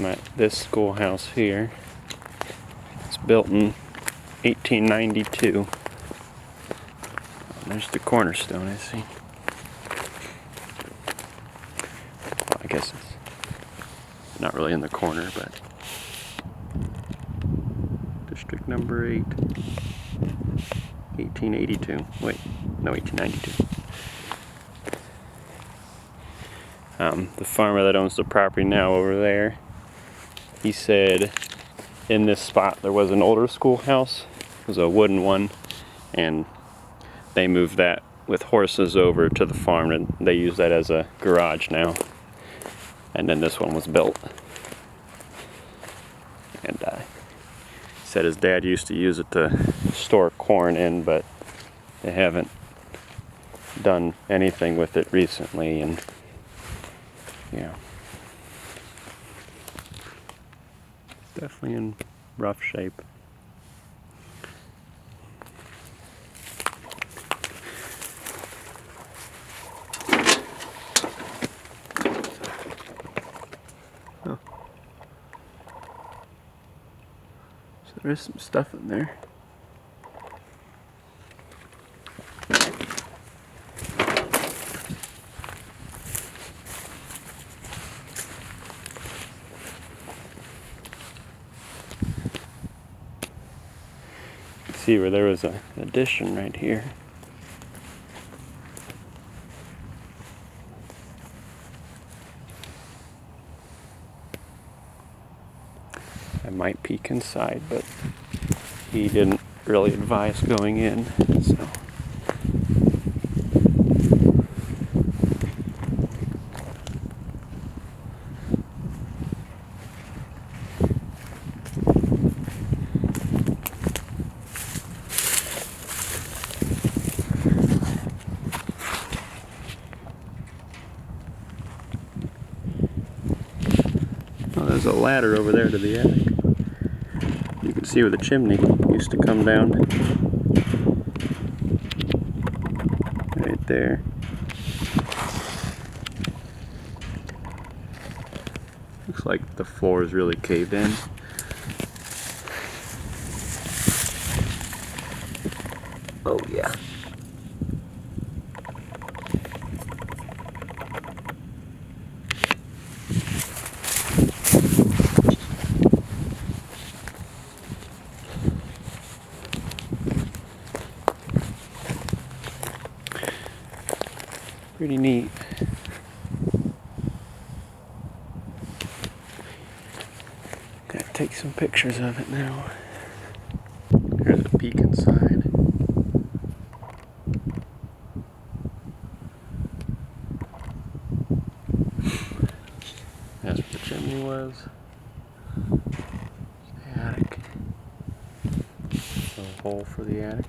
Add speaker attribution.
Speaker 1: I'm at this schoolhouse here. It's built in 1892. There's the cornerstone, I see. Well, I guess it's not really in the corner, but District number 8, 1882. Wait, no, 1892. The farmer that owns the property now over there, he said in this spot there was an older schoolhouse. It was a wooden one, and they moved that with horses over to the farm, and they use that as a garage now. And then this one was built. And he said his dad used to use it to store corn in, but they haven't done anything with it recently, and yeah, it's definitely in rough shape. Oh. So there is some stuff in there. See where there was an addition right here. I might peek inside, but he didn't really advise going in, so. Oh, there's a ladder over there to the attic. You can see where the chimney used to come down. Right there. Looks like the floor is really caved in. Oh yeah. Pretty neat. Gotta take some pictures of it now. Here's a peek inside. That's where the chimney was. The attic. A hole for the attic.